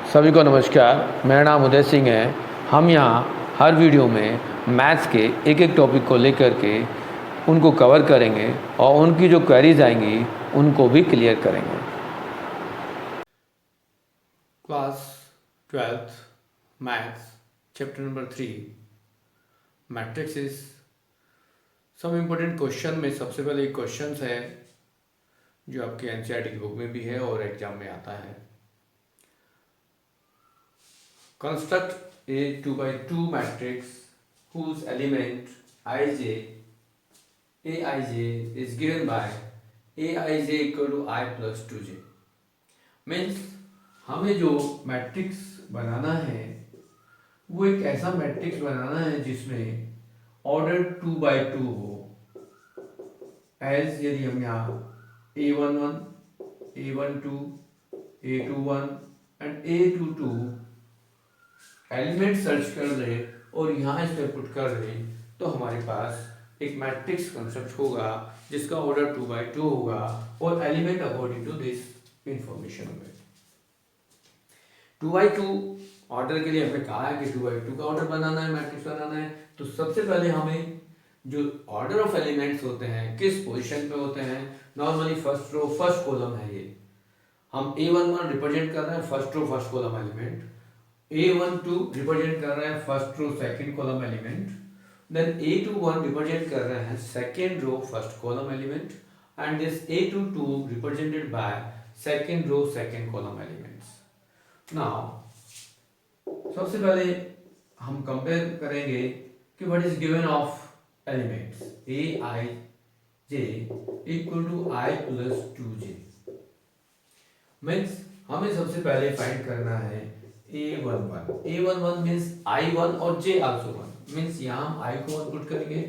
सभी को नमस्कार। मेरा नाम उदय सिंह है। हम यहाँ हर वीडियो में मैथ्स के एक एक टॉपिक को लेकर के उनको कवर करेंगे और उनकी जो क्वेरीज आएंगी उनको भी क्लियर करेंगे। Class 12th maths chapter number 3 matrix. सब इम्पोर्टेंट क्वेश्चन में सबसे पहले एक क्वेश्चन है जो आपके एनसीईआरटी की बुक में भी है और एग्जाम में आता है। Construct A 2x2 matrix whose element ij aij is given by aij equal to I plus 2j। Means हमें जो मैट्रिक्स बनाना है वो एक ऐसा मैट्रिक्स बनाना है जिसमें ऑर्डर 2x2 हो। एज यदि हम यहाँ a11, a12, a21 and a22 element search कर रहे और यहाँ इस पर पुट कर रहे तो हमारे पास एक मैट्रिक्स कंसेप्ट होगा जिसका ऑर्डर 2x2 होगा और element according to this information होंगे। 2x2 ऑर्डर के लिए हमें कहा है कि 2x2 का ऑर्डर बनाना है, मैट्रिक्स बनाना है। तो सबसे पहले हमें जो ऑर्डर ऑफ एलिमेंट्स होते हैं किस पोजीशन पे होते हैं। Normally first row first column है ये। हम a11 रिप्रेजेंट कर रहे हैं first row first column element, a12 represent कर रहे हैं first row second column element, then a21 represent कर रहे हैं second row first column element and this a22 represented by second row second column elements. Now सबसे पहले हम compare करेंगे कि what is given of elements a I j equal to I plus 2j। Means हमें सबसे पहले find करना है a11 मीन्स I1 और j आल्सो 1। मीन्स यहाँ हम I को 1 पुट करेंगे,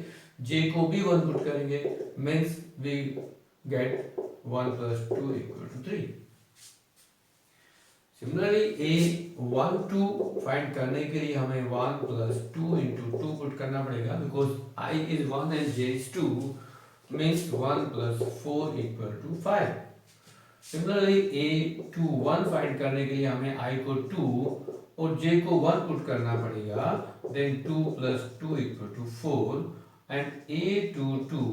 j को भी 1 पुट करेंगे, means we get 1 plus 2 equal to 3। Similarly a12 find करने के लिए हमें 1 प्लस 2 इंटू 2 पुट करना पड़ेगा because I is 1 and j is 2 means 1 plus 4 equal to 5। Similarly a21 find करने के लिए हमें I को 2 और j को 1 पुट करना पड़ेगा, then 2 plus 2 equal to 4 and a22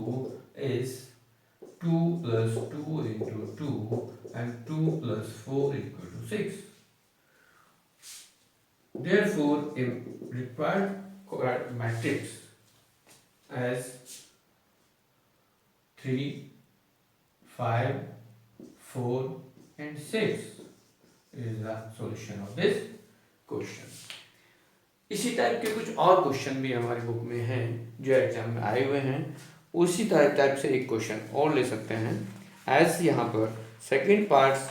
is 2 plus 2 into 2 and 2 plus 4 equal to 6. Therefore, a required matrix as 3, 5, 4 and 6 is the solution of this question. इसी टाइप के कुछ और क्वेश्चन भी हमारी बुक में हैं जो एग्जाम में आए हुए हैं। उसी टाइप से एक क्वेश्चन और ले सकते हैं। एज यहाँ पर सेकंड पार्ट्स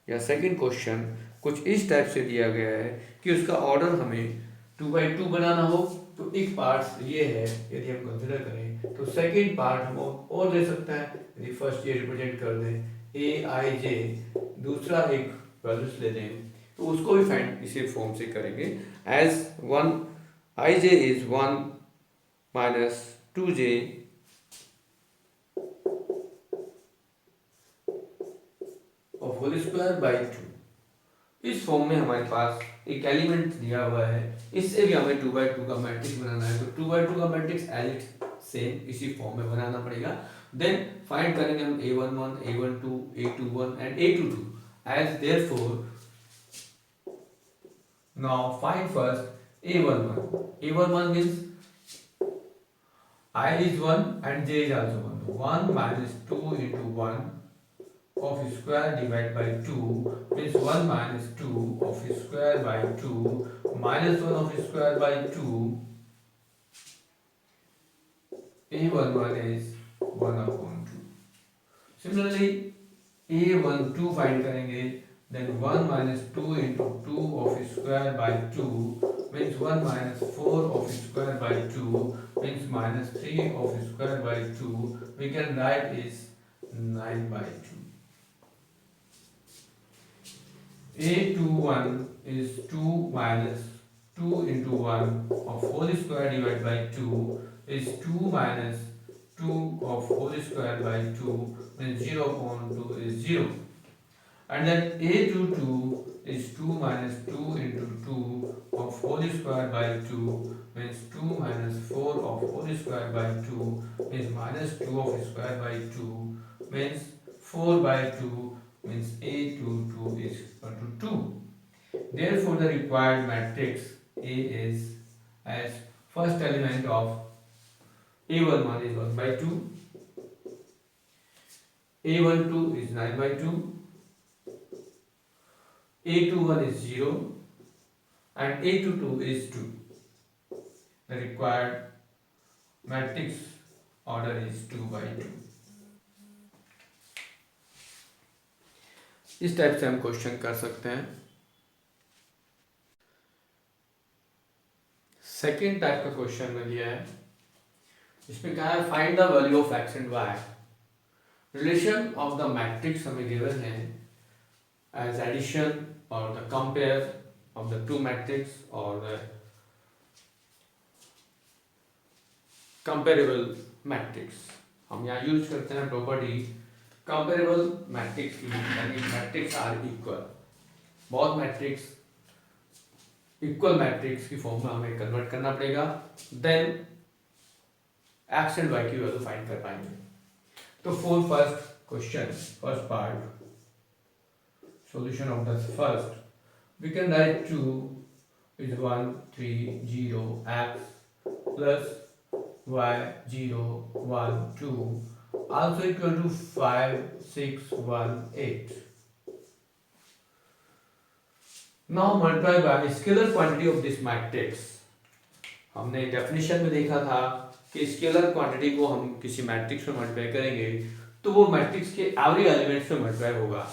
या सेकंड क्वेश्चन कुछ इस टाइप से दिया गया है कि उसका ऑर्डर हमें 2x2 बनाना हो तो एक पार्ट ये है। यदि हम कंसिडर करें तो सेकंड पार्ट हम और ले सकते हैं। यदि फर्स्ट ये रिप्रेजेंट कर दें aij, दूसरा एक वैल्यूज ले दें तो उसको भी फाइंड इसी फॉर्म से करेंगे। As 1 ij is 1 minus 2j of whole square by 2। इस फॉर्म में हमारे पास एक एलिमेंट दिया हुआ है, इससे भी हमें 2x2 का मैट्रिक्स बनाना है। तो 2x2 का मैट्रिक्स एज सेम इसी फॉर्म में बनाना पड़ेगा। देन फाइंड करेंगे हम a11, a12, a21 and a22 as therefore now find first a11। a11 means I is 1 and j is also 1. 1 minus 2 into 1 of square divided by 2 means 1 minus 2 of square by 2 minus 1 of square by 2. a11 is 1 upon 2. Similarly, a12 find करेंगे, then 1 minus 2 into 2 of square by 2 means 1 minus 4 of square by 2 means minus 3 of square by 2. We can write is 9 by 2. a21 is 2 minus 2 into 1 of whole square divided by 2 is 2 minus 2 of whole square by 2 means 0 upon 2 is 0. And then a22 is 2 minus 2 into 2 of whole square by 2 means 2 minus 4 of whole square by 2 is minus 2 of square by 2 means 4 by 2 means A to 2 is equal to 2. Therefore, the required matrix A is as first element of A11 is 1 by 2, A12 is 9 by 2, A21 is 0 and A22 is 2. The required matrix order is 2 by 2. इस type से हम question कर सकते हैं। Second type का question में लिया है, इसमें कहा है find the value of x and y. Relation of the matrix हमें गिवन है as addition or the compare of the two matrix or the comparable matrix। हम यहाँ यूज करते हैं प्रॉपर्टी comparable matrix की, यानी मैट्रिक्स आर इक्वल। बहुत matrix equal matrix की फॉर्म में हमें कन्वर्ट करना पड़ेगा, देन एक्स एंड वाई की वैल्यू फाइंड कर पाएंगे। तो for first question, first part, solution of the first, we can write 2 is 1 3 0 x plus y 0 1 2 also equal to 5 6 1 8. Now multiply by scalar quantity of this matrix। हमने definition में देखा था कि scalar quantity को हम किसी मैट्रिक्स में multiply करेंगे तो वो मैट्रिक्स के एवरी एलिमेंट्स में मल्टीप्लाई होगा।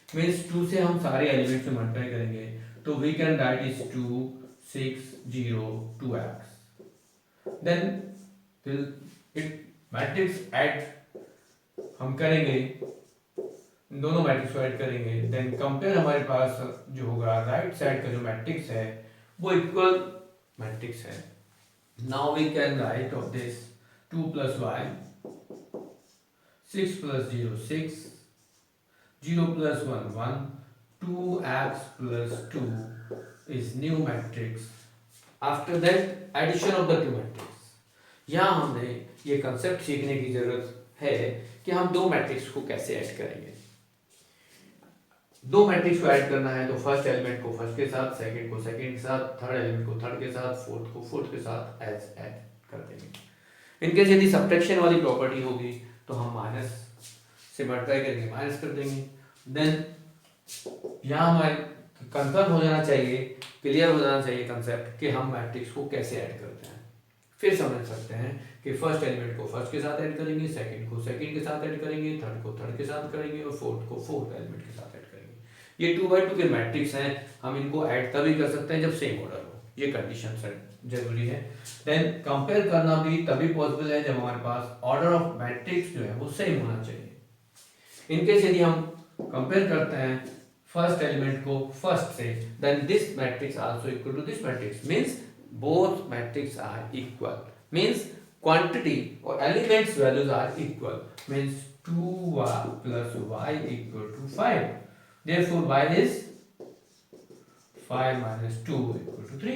मीन्स 2 से हम सारे एलिमेंट्स में मल्टीप्लाई करेंगे तो we can write is 2 6 0 2x। Then it matrix add हम करेंगे, दोनों मैट्रिक्स को ऐड करेंगे, देन कंपेयर हमारे पास जो होगा राइट साइड का जो मैट्रिक्स है वो इक्वल मैट्रिक्स है। Now we can write of this 2 plus y 6 plus 0 6 0 plus 1 1 2x plus 2 is new matrix। after that addition of the two matrix। यहाँ हमने ये कंसेप्ट सीखने की जरूरत है कि हम दो मैट्रिक्स को कैसे ऐड करेंगे। दो मैट्रिक्स को ऐड करना है तो फर्स्ट एलिमेंट को फर्स्ट के साथ, सेकंड को सेकंड के साथ, थर्ड एलिमेंट को थर्ड के साथ, फोर्थ को फोर्थ के साथ एज ऐड कर देंगे। इनकेस यदि सब्ट्रैक्शन वाली प्रॉपर्टी होगी तो हम माइनस से मल्टीप्लाई करके माइनस कर देंगे। देन यहाँ हमारे कंफर्म हो जाना चाहिए, क्लियर हो जाना चाहिए कंसेप्ट कि हम मैट्रिक्स को कैसे ऐड करते हैं। फिर समझ सकते हैं कि फर्स्ट एलिमेंट को फर्स्ट के साथ ऐड करेंगे, सेकंड को सेकंड के साथ ऐड करेंगे, थर्ड को थर्ड के साथ करेंगे और फोर्थ को फोर्थ एलिमेंट के साथ ऐड करेंगे। ये 2 by 2 के मैट्रिक्स हैं, हम इनको ऐड तभी कर सकते हैं जब सेम ऑर्डर हो, ये कंडीशन जरूरी है। देन कंपेयर करना भी तभी पॉसिबल है जब हमारे पास ऑर्डर ऑफ मैट्रिक्स जो है वो सेम होना चाहिए। इनकेस यदि हम कंपेयर करते हैं फर्स्ट एलिमेंट को फर्स्ट से, then this matrix also equal to this matrix, means both matrix are equal, means quantity और elements values are equal, means 2y plus y equal to 5। therefore y is 5 minus 2 equal to 3।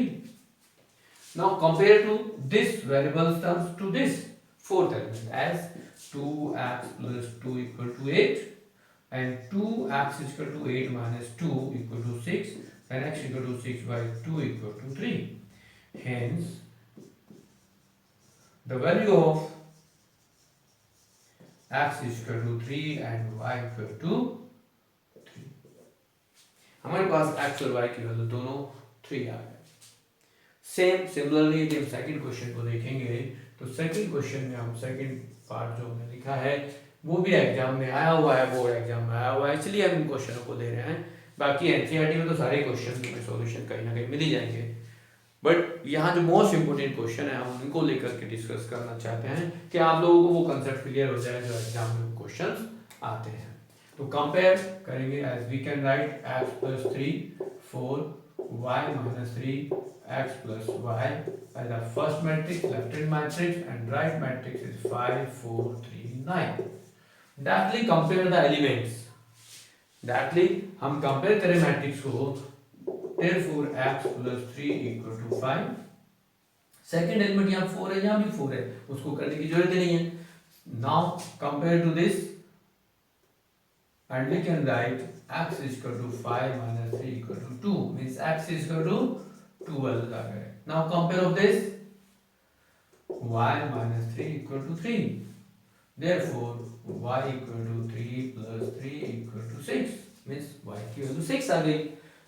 now compare to this variables terms to this fourth element as 2x plus 2 equal to 8 and 2x is equal to 8 minus 2 equal to 6 and x equal to 6 by 2 equal to 3। hence the value of x is equal to 3 and y equal to 3। हमारे पास x और y की value दोनों 3 आ गए। Similarly यदि हम second question को देखेंगे तो सेकंड क्वेश्चन में हम सेकंड पार्ट जो हमने लिखा है वो भी एग्जाम में आया हुआ है, बोर्ड एग्जाम में आया हुआ है, इसलिए हम इन क्वेश्चनों को दे रहे हैं। बाकी एनसीईआरटी में तो सारे क्वेश्चन में सॉल्यूशन कहीं ना कहीं मिल ही जाएंगे, बट यहाँ जो मोस्ट इंपोर्टेंट क्वेश्चन है हम उनको लेकर के डिस्कस करना चाहते हैं कि आप लोगों को वो कंसेप्ट क्लियर हो जाए जो एग्जाम में क्वेश्चन आते हैं। तो कंपेयर करेंगे as we can write x plus 3 4 y minus 3 x plus y as the first matrix, left hand matrix and right matrix is 5 4 3 9। Directly compare the elements। दैटली हम compare करें मैट्रिक्स को, therefore x plus 3 equal to 5। Second element यहाँ 4 है, यहाँ भी 4 है, उसको करने की जरूरत ही नहीं है। Now compare to this and we can write x is equal to 5 minus 3 equal to 2, means x is equal to 12 आ गए। now compare of this, y minus 3 equal to 3, therefore y equal to 3 plus 3 equal to 6, means y की value 6 आ गई।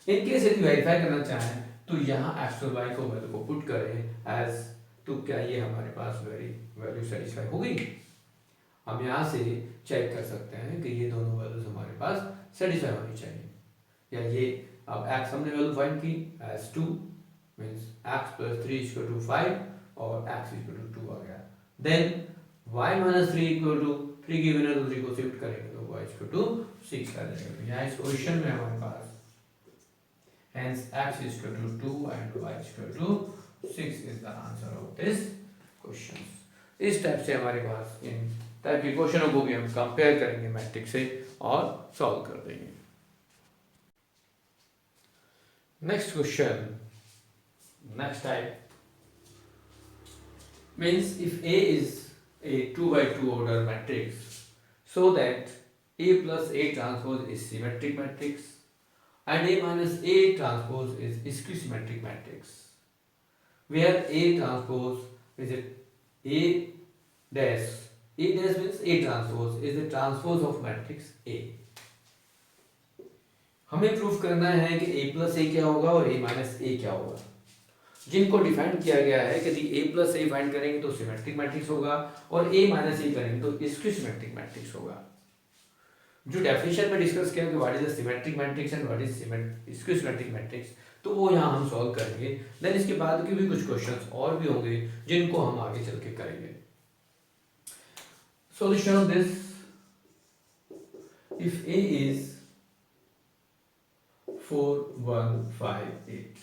In case यदि verify करना चाहें तो यहाँ x और y को वैल्यू को पुट करें एज, तो क्या ये हमारे पास वैल्यू सेटिस्फाई होगी? हम यहाँ से चेक कर सकते हैं कि ये दोनों वैल्यूज हमारे पास सेटिस्फाई होनी चाहिए। या ये अब x हमने वैल्यू फाइंड की as 2, means x plus 3 equal to 5 और x equal to 2 आ गया। Then y minus 3 equal to 3 की वैल्यू 3 को शिफ्ट करेंगे तो y equal to 6 आ जाएगा। तो यहाँ इस क्वेश्चन में हमारे पास hence x is equal to 2 and y is equal to 6 is the answer of this question। इस टाइप से हमारे पास इन टाइप के क्वेश्चनों को भी हम कंपेयर करेंगे मैट्रिक्स से और सॉल्व कर देंगे। Next question, next type means if A is a 2 by 2 order matrix so that A plus A transpose is symmetric matrix and A minus A transpose is symmetric matrix, where A transpose is A dash means A transpose is the transpose of matrix A। हमें proof करना है कि A plus A क्या होगा और A minus A क्या होगा। जिनको डिफाइन किया गया है कि यदि A plus A फाइंड करेंगे तो सिमेट्रिक मैट्रिक्स होगा और A minus A करेंगे तो स्क्यू मैट्रिक्स होगा। जो डेफिनेशन में डिस्कस किया कि what is the symmetric matrix and what is skew symmetric matrix, तो वो यहाँ हम सॉल्व करेंगे। देन इसके बाद के भी कुछ क्वेश्चंस और भी होंगे जिनको हम आगे चल के करेंगे। Solution of this, if A is 4 1 5 8,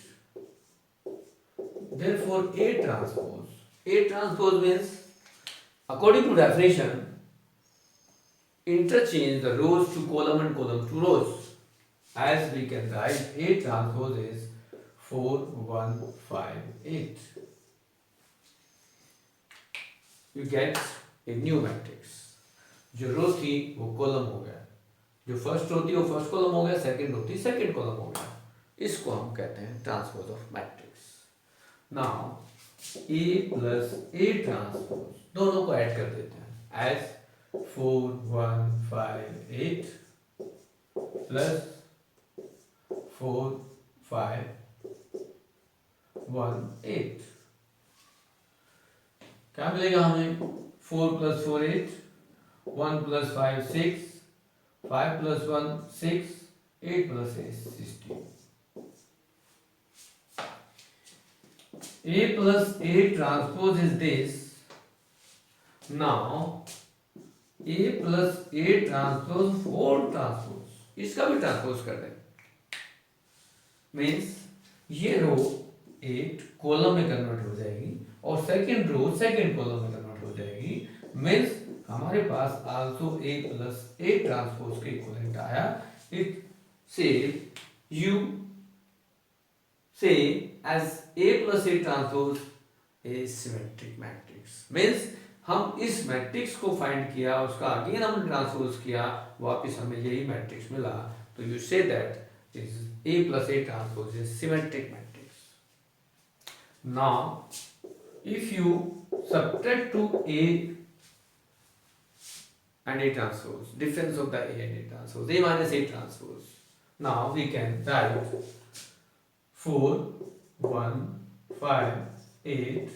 therefore A transpose means according to definition interchange the rows to column and column to rows, as we can write A transpose is 4 1 5 8, you get a new matrix। जो रो थी वो column हो गया, जो first row थी वो first column हो गया, सेकंड रो थी सेकंड कॉलम हो गया। इसको हम कहते हैं transpose of matrix. Now A plus A transpose दोनों को ऐड कर देते हैं एज 4 1 5 8 प्लस 4 5 1 8। क्या मिलेगा हमें? 4 plus 4 8, 1 plus 5 6, 5 plus 1 6, 8 plus 8 16। A plus A transpose is this। Now A plus A transpose 4 transpose, इसका भी ट्रांसपोज कर दें, मीन्स ये रो 8 कॉलम में कन्वर्ट हो जाएगी और सेकंड रो सेकंड कॉलम में कन्वर्ट हो जाएगी। मीन्स हमारे पास also A plus A transpose के इक्विवेलेंट आया। It say you say as A plus A transpose a symmetric matrix, means हम इस मैट्रिक्स को फाइंड किया, उसका अगेन हमने ट्रांसपोज किया, वापस हमें यही मैट्रिक्स मिला, तो you say that is A plus A transpose is symmetric matrix। now if you subtract to A and A transpose, difference of the A and A transpose, A minus A transpose, now we can write 4 1 5 8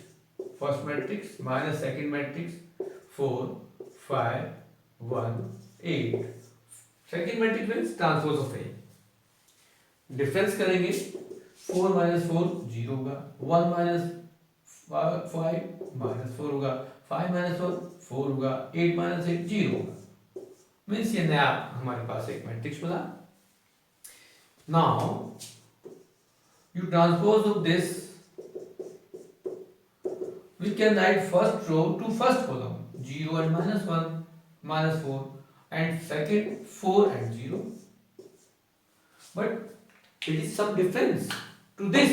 first matrix minus second matrix 4 5 1 8, second matrix means transpose of A। Difference करेंगे 4 minus 4 0 होगा, 1 minus 5 minus 4 होगा, 5 minus 4 4 होगा, 8 minus 8 0 होगा। Means ये नया हमारे पास एक matrix मिला। Now you transpose of this, we can write first row to first column 0 and minus 1 minus 4 and second 4 and 0, but it is some difference to this,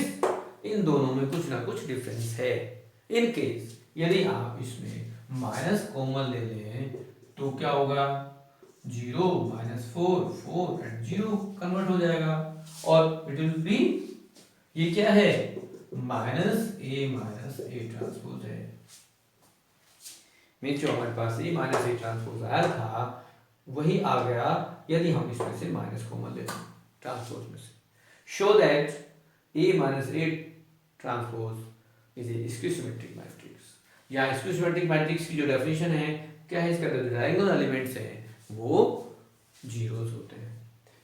इन दोनों में कुछ ना कुछ डिफरेंस है। इन केस यदि आप इसमें माइनस कॉमन ले लें तो क्या होगा, 0 -4 4 एंड 0 कन्वर्ट हो जाएगा, और इट विल बी, ये क्या है, -a ट्रांसपोज है। मीन्स जो हमारे पास a ट्रांसपोज आया था वही आ गया यदि हम इसमें से माइनस कॉमन लेते हैं ट्रांसपोज में से। Show that a transpose is A skew symmetric matrix. या स्क्यू सिमेट्रिक मैट्रिक्स की जो डेफिनेशन है क्या है, इसका जो डायगोनल एलिमेंट्स हैं वो जीरोस होते हैं।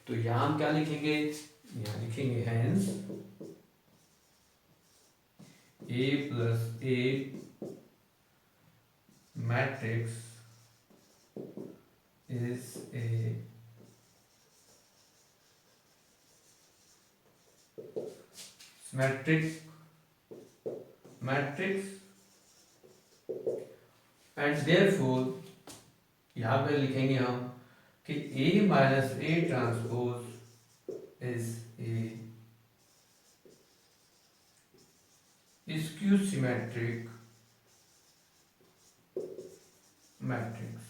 तो यहाँ हम क्या लिखेंगे, यहाँ लिखेंगे hence a + a matrix is a symmetric matrix and therefore यहाँ पे लिखेंगे हम कि a - a transpose is a skew symmetric matrix.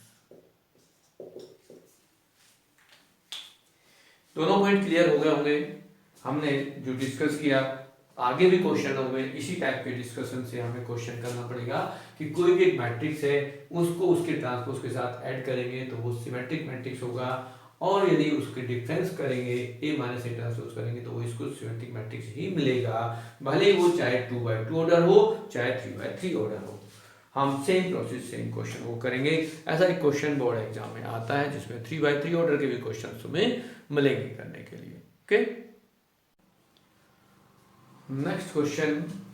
दोनों पॉइंट क्लियर हो गए होंगे। हमने जो डिस्कस किया, आगे भी क्वेश्चन होंगे इसी टाइप के डिस्कशन से हमें क्वेश्चन करना पड़ेगा कि कोई भी एक मैट्रिक्स है उसको उसके ट्रांसपोज के साथ ऐड करेंगे तो वो सिमेट्रिक मैट्रिक्स होगा, और यदि उसके डिफरेंस करेंगे a - a ट्रांसपोज करेंगे तो वो इसको सिमेट्रिक मैट्रिक्स ही मिलेगा, भले ही वो चाहे 2/2 ऑर्डर हो चाहे 3/3 ऑर्डर हो। हम सेम प्रोसेस सेम क्वेश्चन वो करेंगे। ऐसा एक क्वेश्चन बोर्ड एग्जाम में आता है जिसमें 3/3 ऑर्डर के भी क्वेश्चन तुम्हें मिलेंगे करने के लिए। Okay, next question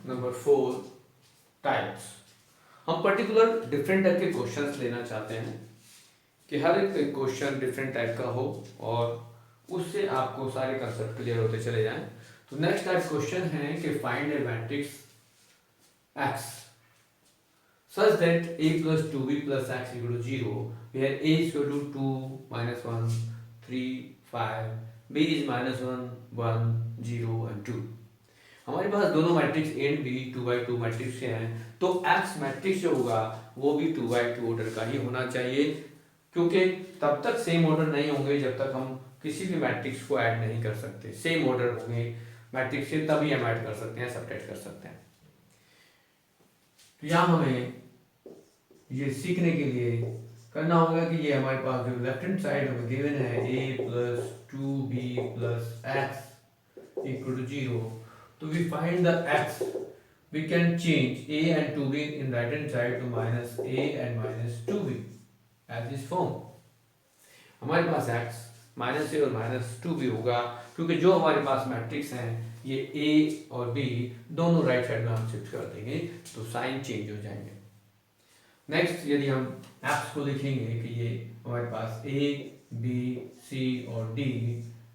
number 4, types. हम पर्टिकुलर डिफरेंट टाइप के क्वेश्चंस लेना चाहते हैं कि हर एक क्वेश्चन डिफरेंट टाइप का हो और उससे आपको सारे कंसेप्ट क्लियर होते चले जाएं। तो नेक्स्ट टाइप क्वेश्चन है कि find A matrix X such that a + 2b + x = 0, where a is equal to 2 - 1 3 5, b is -1 1 0 and 2। हमारे पास दोनों matrix a and b 2/2 matrix के हैं, तो x मैट्रिक्स जो होगा वो भी 2/2 ऑर्डर का ही होना चाहिए, क्योंकि तब तक सेम ऑर्डर नहीं होंगे जब तक हम किसी भी मैट्रिक्स को ऐड नहीं कर सकते। सेम ऑर्डर होंगे मैट्रिक्स से तभी हम ऐड कर सकते हैं, सब्ट्रैक्ट कर सकते हैं। तो यहाँ हमें ये सीखने के लिए करना होगा कि ये हमारे पास जो लेफ्ट हैंड साइड हमें गिवन है a + 2b + x = 0, तो we find the x, we can change a and 2b in right hand side to -a and -2b as is form। हमारे पास x -a और -2b होगा, क्योंकि जो हमारे पास matrix हैं ये a और b दोनों राइट साइड में हम शिफ्ट कर देंगे तो साइन चेंज हो जाएंगे। नेक्स्ट यदि हम x को लिखेंगे कि ये हमारे पास a b c और d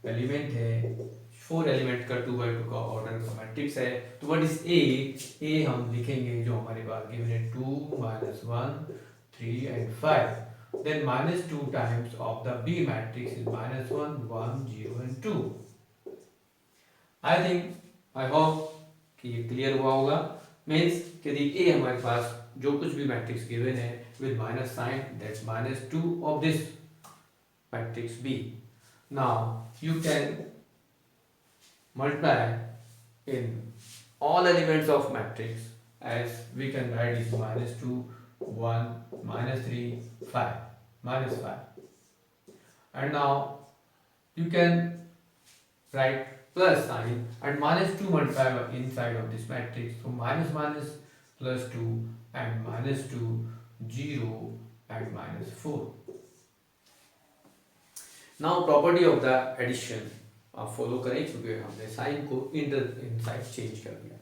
एलिमेंट है, 4 एलिमेंट का 2/2 का ऑर्डर का मैट्रिक्स है। तो व्हाट इज a हम लिखेंगे जो हमारे पास गिवन है 2 - 1 3 and 5, then -2 times of the b matrix is -1 1 0 and 2। I hope कि ये क्लियर हुआ होगा। मीन्स यदि a हमारे पास जो कुछ भी मैट्रिक्स गिवन है with minus sign, that's -2 of this matrix B। Now you can multiply in all elements of matrix as we can write is -2 1 -3 5 -5, and now you can write plus sign and -2 multiply inside of this matrix, so minus minus plus 2 and -2 0 and -4। now property of the addition आप follow करें क्योंकि हमने sign को inside change कर दिया।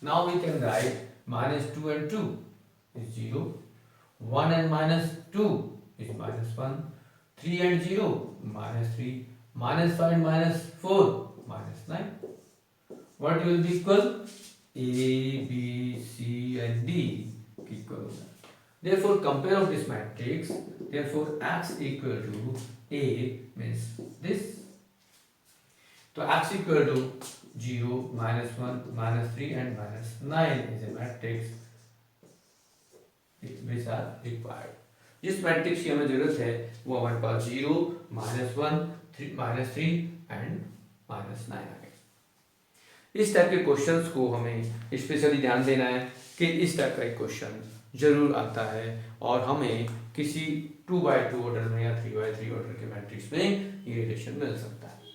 now we can write -2 and 2 is 0, 1 and -2 is -1, 3 and 0 -3, -5 and -4 -9। what will be equal? A B C and D equal to that। therefore compare of this matrix, therefore x equal to A means this। तो x equal to 0 -1 -3 and -9 is a matrix which are required. जिस matrix की हमें जरूरत है वो हमारे पास 0 -1 -3 and -9 आ गए। इस टाइप के क्वेश्चंस को हमें स्पेशली ध्यान देना है कि इस टाइप का एक क्वेश्चन जरूर आता है और हमें किसी 2 by 2 ऑर्डर में या 3 by 3 ऑर्डर के मैट्रिक्स में ये रिलेशन मिल सकता है।